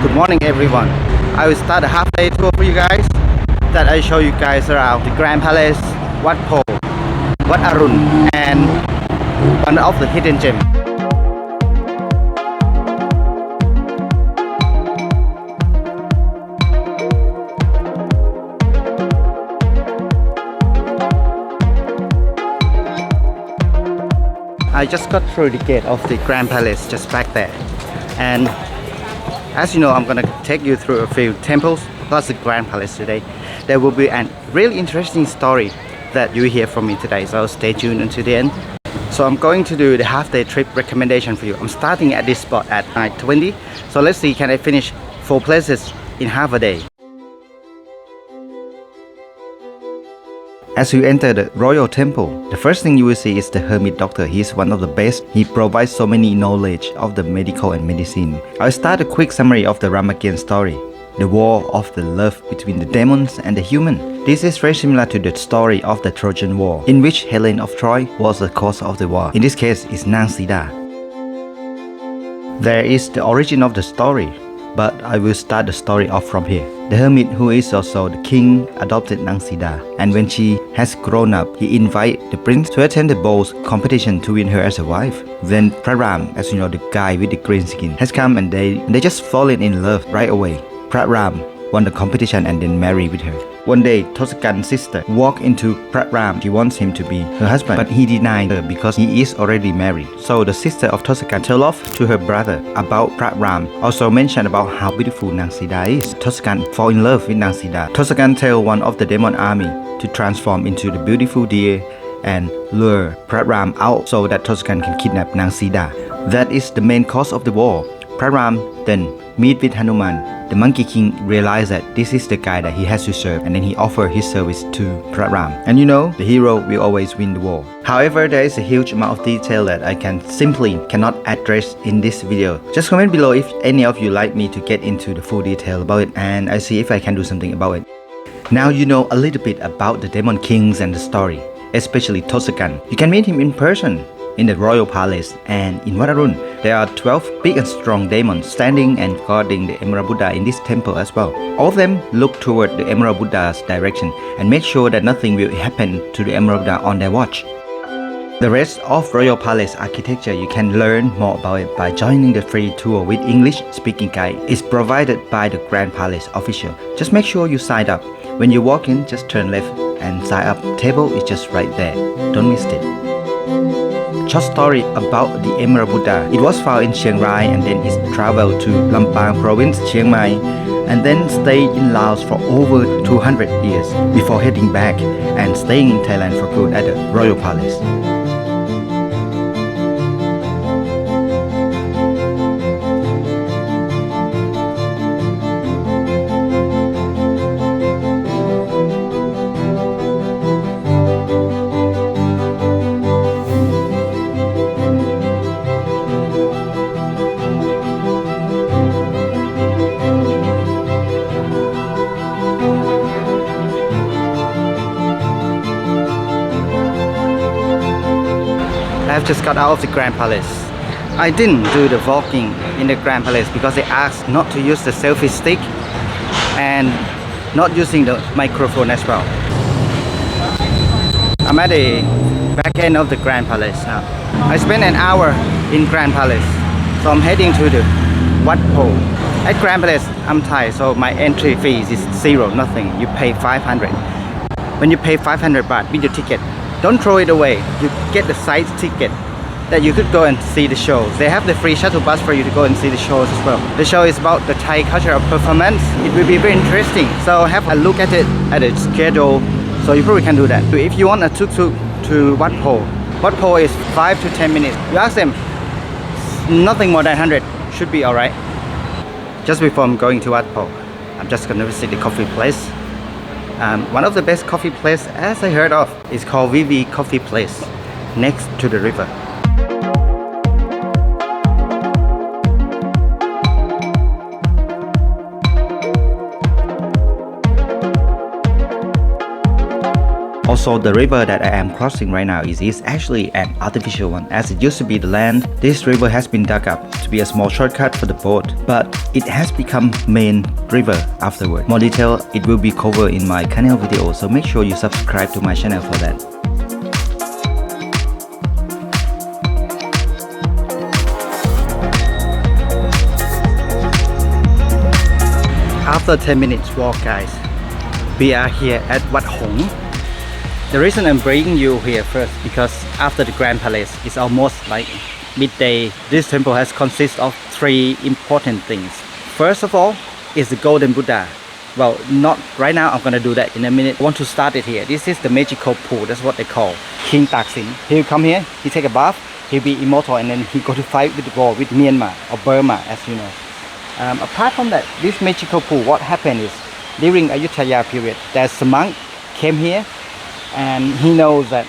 Good morning everyone. I will start a half-day tour for you guys that I show you guys around the Grand Palace, Wat Pho, Wat Arun and one of the hidden gems. I just got through the gate of the Grand Palace just back there, and as you know, I'm gonna take you through a few temples plus the Grand Palace today. There will be a really interesting story that you hear from me today, so stay tuned until the end. So I'm going to do the half-day trip recommendation for you. I'm starting at this spot at 9:20, so let's see, can I finish 4 places in half a day. As you enter the royal temple, the first thing you will see is the hermit doctor. He is one of the best. He provides so many knowledge of the medical and medicine. I'll start a quick summary of the Ramakian story, the war of the love between the demons and the human. This is very similar to the story of the Trojan War, in which Helen of Troy was the cause of the war. In this case, it's Nang Sida. There is the origin of the story, but I will start the story off from here. The hermit, who is also the king, adopted Nang Sida, and when she has grown up, he invited the prince to attend the bowls competition to win her as a wife. Then Phra Ram, as you know, the guy with the green skin, has come and they just fallen in love right away. Phra Ram won the competition and then married with her. One day, Tosakan's sister walked into Phra Ram. She wants him to be her husband, but he denied her because he is already married. So the sister of Tosakan told off to her brother about Phra Ram. Also mentioned about how beautiful Nang Sida is. Tosakan fall in love with Nang Sida. Tosakan tell one of the demon army to transform into the beautiful deer and lure Phra Ram out so that Tosakan can kidnap Nang Sida. That is the main cause of the war. Phra Ram then meet with Hanuman. The Monkey King realized that this is the guy that he has to serve, and then he offered his service to Phra Ram. And you know, the hero will always win the war. However, there is a huge amount of detail that I cannot address in this video. Just comment below if any of you like me to get into the full detail about it, and I see if I can do something about it. Now you know a little bit about the Demon Kings and the story, especially Tosakan. You can meet him in person in the royal palace, and in Wat Arun, there are 12 big and strong demons standing and guarding the Emerald Buddha in this temple as well. All of them look toward the Emerald Buddha's direction and make sure that nothing will happen to the Emerald Buddha on their watch. The rest of royal palace architecture, you can learn more about it by joining the free tour with English speaking guide. It's provided by the Grand Palace official. Just make sure you sign up. When you walk in, just turn left and sign up. Table is just right there. Don't miss it. Short story about the Emerald Buddha. It was found in Chiang Rai, and then it traveled to Lampang province, Chiang Mai, and then stayed in Laos for over 200 years before heading back and staying in Thailand for good at the Royal Palace. I've just got out of the Grand Palace. I didn't do the vlogging in the Grand Palace because they asked not to use the selfie stick and not using the microphone as well. I'm at the back end of the Grand Palace now. I spent an hour in Grand Palace, so I'm heading to the Wat Pho. At Grand Palace, I'm Thai, so my entry fees is zero, nothing. You pay 500. When you pay 500 baht with your ticket, don't throw it away. You get the side ticket that you could go and see the shows. They have the free shuttle bus for you to go and see the shows as well. The show is about the Thai cultural performance. It will be very interesting. So have a look at it, at its schedule. So you probably can do that. If you want a tuk-tuk to Wat Pho, Wat Pho is 5 to 10 minutes. You ask them, nothing more than 100 should be alright. Just before I'm going to Wat Pho, I'm just gonna visit the coffee place. One of the best coffee place as I heard of is called VV Coffee Place, next to the river. Also, the river that I am crossing right now is actually an artificial one. As it used to be the land, this river has been dug up to be a small shortcut for the boat, but it has become main river afterward. More detail, it will be covered in my canal video, so make sure you subscribe to my channel for that. After 10 minutes walk, guys, we are here at Wat Hong. The reason I'm bringing you here first because after the Grand Palace, it's almost like midday. This temple has consist of 3 important things. First of all is the golden Buddha. Well, not right now, I'm gonna do that in a minute. I want to start it here. This is the magical pool, that's what they call King Taksin. He'll come here, he take a bath, he'll be immortal, and then he go to fight with the war with Myanmar or Burma, as you know. Apart from that, this magical pool, what happened is during Ayutthaya period, there's a monk came here and he knows that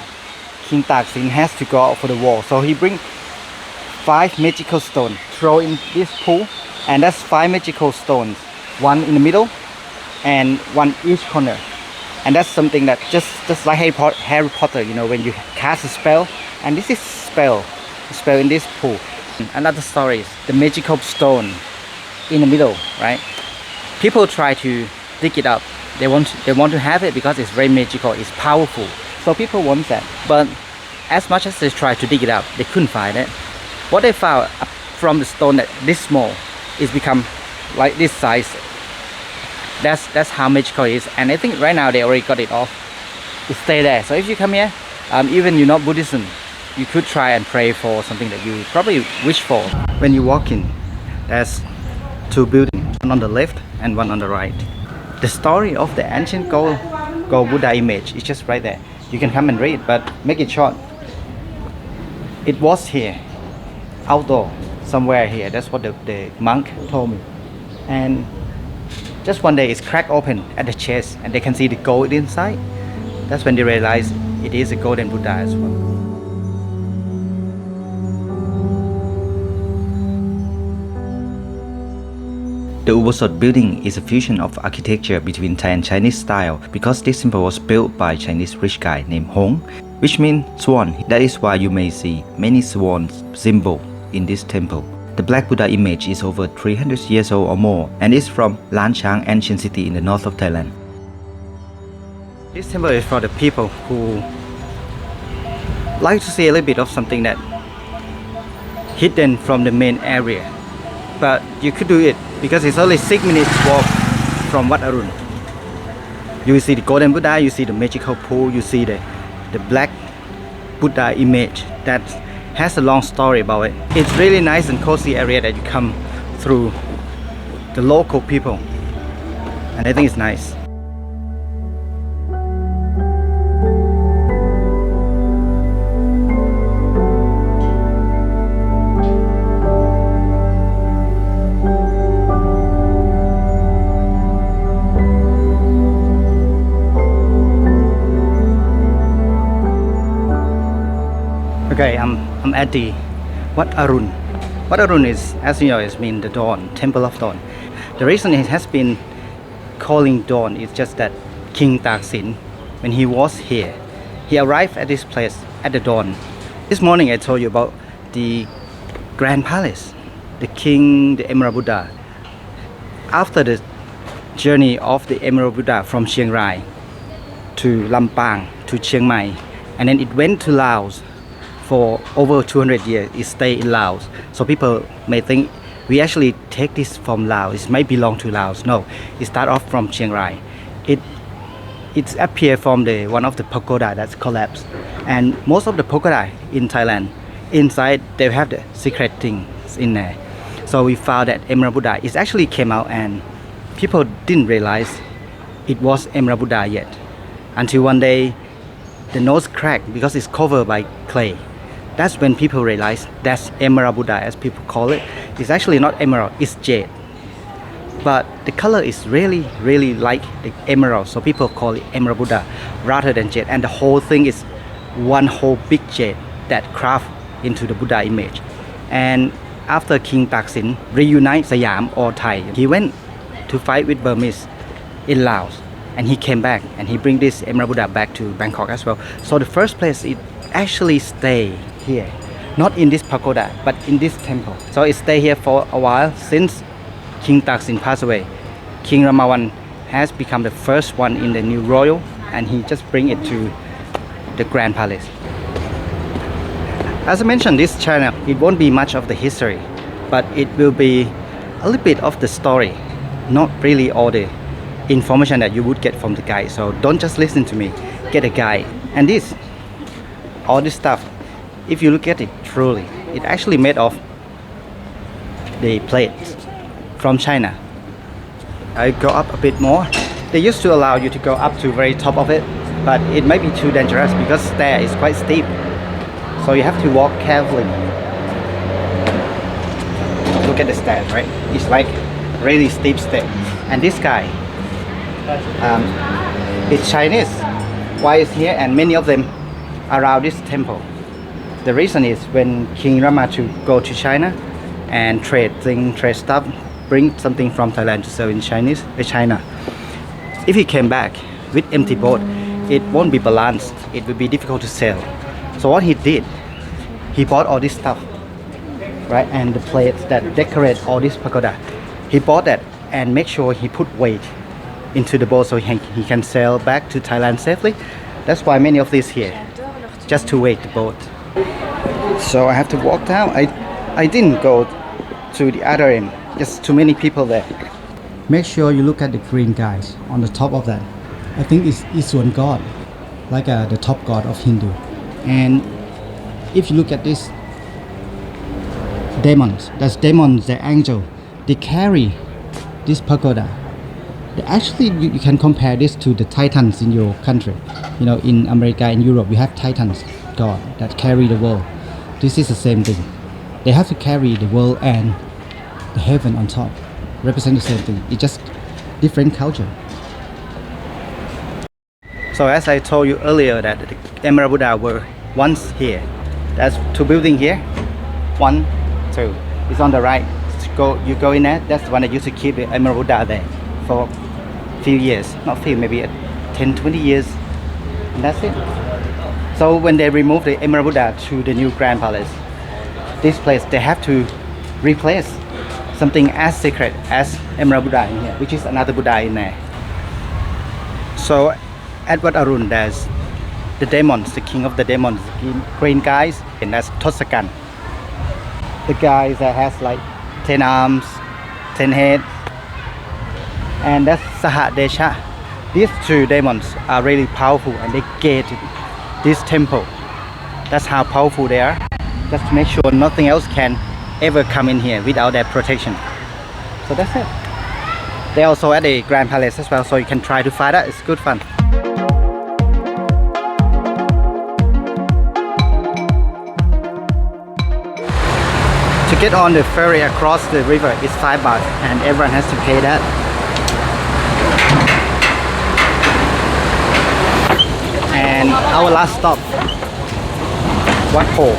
King Taksin has to go out for the war, so he bring 5 magical stones, throw in this pool, and that's 5 magical stones, 1 in the middle and 1 each corner. And that's something that just like Harry Potter, you know, when you cast a spell, and this is spell in this pool. Another story is the magical stone in the middle, right? People try to dig it up. They want to have it because it's very magical, it's powerful. So people want that. But as much as they try to dig it up, they couldn't find it. What they found from the stone that this small is become like this size. That's how magical it is. And I think right now they already got it off. It stay there. So if you come here, even you're not Buddhism, you could try and pray for something that you probably wish for. When you walk in, there's 2 buildings, one on the left and one on the right. The story of the ancient gold Buddha image is just right there. You can come and read, but make it short. It was here, outdoor, somewhere here. That's what the monk told me. And just one day it's cracked open at the chest and they can see the gold inside. That's when they realize it is a golden Buddha as well. The Ubosot building is a fusion of architecture between Thai and Chinese style because this temple was built by a Chinese rich guy named Hong, which means swan. That is why you may see many swans symbol in this temple. The Black Buddha image is over 300 years old or more and is from Lan Chang ancient city in the north of Thailand. This temple is for the people who like to see a little bit of something that hidden from the main area. But you could do it because it's only 6 minutes walk from Wat Arun. You see the golden Buddha, you see the magical pool, you see the black Buddha image that has a long story about it. It's really nice and cozy area that you come through the local people, and I think it's nice. Okay, I'm at the Wat Arun. Wat Arun is, as you know, it means the dawn, temple of dawn. The reason it has been calling dawn is just that King Taksin, when he was here, he arrived at this place at the dawn. This morning I told you about the Grand Palace, the King, the Emerald Buddha. After the journey of the Emerald Buddha from Chiang Rai to Lampang to Chiang Mai, and then it went to Laos. For over 200 years, it stayed in Laos. So people may think we actually take this from Laos. It might belong to Laos. No, it started off from Chiang Rai. It appeared from one of the pagoda that's collapsed. And most of the pagoda in Thailand, inside they have the secret things in there. So we found that Emerald Buddha, it actually came out and people didn't realize it was Emerald Buddha yet. Until one day, the nose cracked because it's covered by clay. That's when people realize that's Emerald Buddha, as people call it. It's actually not emerald, it's jade. But the color is really like the emerald, so people call it Emerald Buddha rather than jade. And the whole thing is one whole big jade that craft into the Buddha image. And after King Taksin reunite Siam or Thai, he went to fight with Burmese in Laos. and he came back and he bring this Emerald Buddha back to Bangkok as well. So the first place it actually stay here, not in this pagoda but in this temple. So it stay here for a while since King Taksin passed away. King Ramawan has become the first one in the new royal, and he just bring it to the Grand Palace. As I mentioned, this channel, it won't be much of the history, but it will be a little bit of the story, not really all the information that you would get from the guide. So don't just listen to me, get a guide. And this, all this stuff, if you look at it truly, it actually made of the plates from China. I go up a bit more. They used to allow you to go up to very top of it, but it might be too dangerous because stair is quite steep. So you have to walk carefully. Look at the stairs, right? It's like really steep step. And this guy, it's Chinese. Why is here? And many of them around this temple. The reason is when King Rama to go to China and trade stuff, bring something from Thailand to sell in China. If he came back with empty boat, it won't be balanced. It will be difficult to sell. So what he did, he bought all this stuff, right? And the plates that decorate all this pagoda, he bought that and make sure he put weight into the boat so he can sail back to Thailand safely. That's why many of these here, just to weight the boat. So I have to walk down. I didn't go to the other end. Just too many people there. Make sure you look at the green guys on the top of that. I think it's Iswan god, like the top god of Hindu. And if you look at this demons, that's demons, the angel. They carry this pagoda. Actually, you can compare this to the titans in your country. You know, in America and Europe, you have titans, god, that carry the world. This is the same thing. They have to carry the world and the heaven on top, represent the same thing. It's just different culture. So as I told you earlier that the Emerald Buddha were once here. That's two buildings here. 1, 2. It's on the right. You go in there. That's the one that used to keep the Emerald Buddha there for a few years. Not few, maybe 10, 20 years. And that's it. So when they remove the Emerald Buddha to the new Grand Palace, this place they have to replace something as sacred as Emerald Buddha in here, which is another Buddha in there. So at Wat Arun, there's the demons, the king of the demons, green guys, and that's Taksin. The guys that has like 10 arms, 10 heads, and that's Sahadesha. These two demons are really powerful, and they gate this temple. That's how powerful they are. Just to make sure nothing else can ever come in here without their protection. So that's it. They're also at the Grand Palace as well, so you can try to find that. It's good fun. To get on the ferry across the river is 5 baht, and everyone has to pay that. And our last stop, Wat Pho.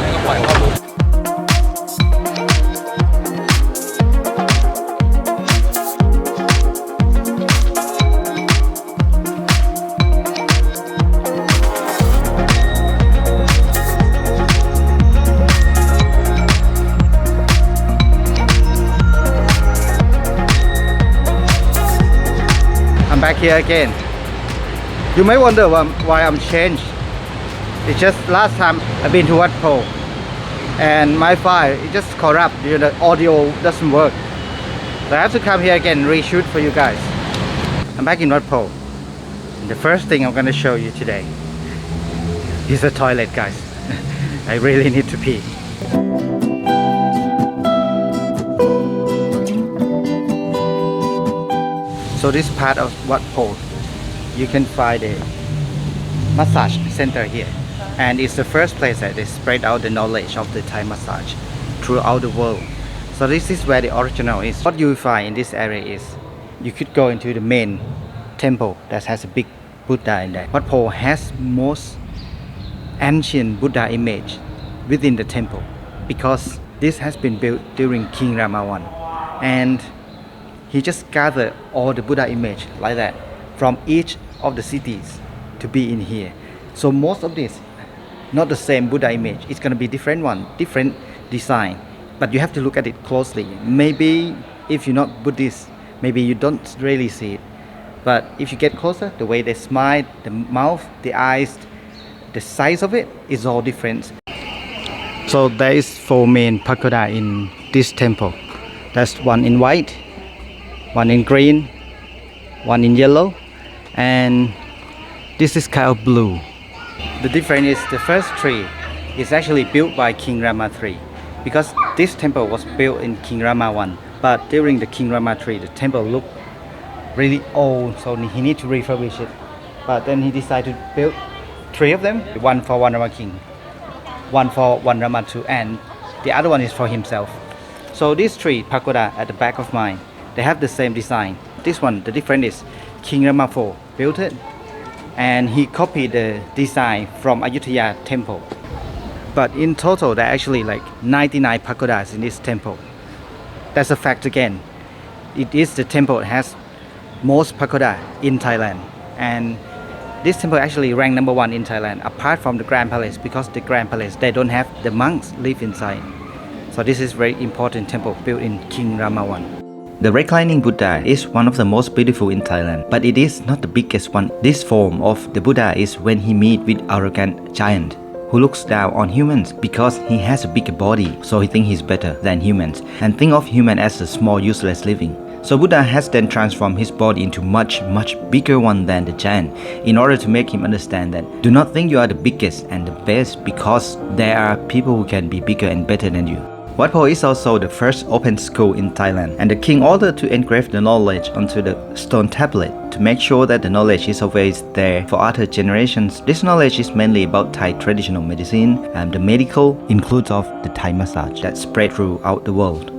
Back here again. You may wonder why I'm changed. It's just last time I've been to Wat Pho and my file is just corrupt. You know, the audio doesn't work. So I have to come here again and reshoot for you guys. I'm back in Wat Pho. And the first thing I'm going to show you today is the toilet, guys. I really need to pee. So this part of Wat Pho, you can find a massage center here, and it's the first place that they spread out the knowledge of the Thai massage throughout the world. So this is where the original is. What you will find in this area is you could go into the main temple that has a big Buddha in there. Wat Pho has most ancient Buddha image within the temple because this has been built during King Rama I, and he just gathered all the Buddha image like that from each of the cities to be in here. So most of this, not the same Buddha image. It's gonna be different one, different design. But you have to look at it closely. Maybe if you're not Buddhist, maybe you don't really see it. But if you get closer, the way they smile, the mouth, the eyes, the size of it is all different. So there is 4 main pagoda in this temple. That's one in white, one in green, one in yellow, and this is kind of blue. The difference is the first tree is actually built by King Rama III, because this temple was built in King Rama I. But during the King Rama III, the temple looked really old, so he needed to refurbish it. But then he decided to build 3 of them, one for one Rama King, one for one Rama II, and the other one is for himself. So these 3 pagoda at the back of mine, they have the same design. This one, the difference is King Rama IV built it, and he copied the design from Ayutthaya temple. But in total, there are actually like 99 pagodas in this temple. That's a fact again. It is the temple that has most pagoda in Thailand, and this temple actually ranked number 1 in Thailand, apart from the Grand Palace, because the Grand Palace, they don't have the monks live inside. So this is very important temple built in King Rama I. The reclining Buddha is one of the most beautiful in Thailand, but it is not the biggest one. This form of the Buddha is when he meets with arrogant giant who looks down on humans because he has a bigger body, so he thinks he's better than humans and think of human as a small useless living. So Buddha has then transformed his body into much bigger one than the giant in order to make him understand that do not think you are the biggest and the best, because there are people who can be bigger and better than you. Wat Pho is also the first open school in Thailand, and the king ordered to engrave the knowledge onto the stone tablet to make sure that the knowledge is always there for other generations. This knowledge is mainly about Thai traditional medicine, and the medical includes of the Thai massage that spread throughout the world.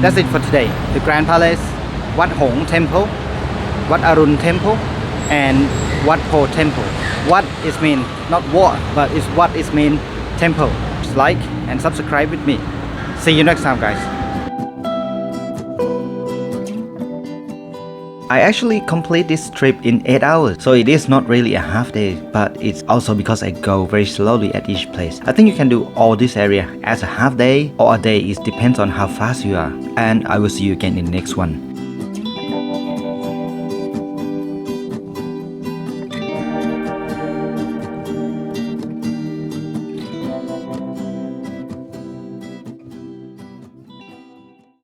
That's it for today. The Grand Palace, Wat Hong Temple, Wat Arun Temple, and Wat Pho Temple. Wat is mean not what, but is what is mean temple. Just like and subscribe with me. See you next time, guys. I actually complete this trip in 8 hours, so it is not really a half day, but it's also because I go very slowly at each place. I think you can do all this area as a half day or a day. It depends on how fast you are. And I will see you again in the next one.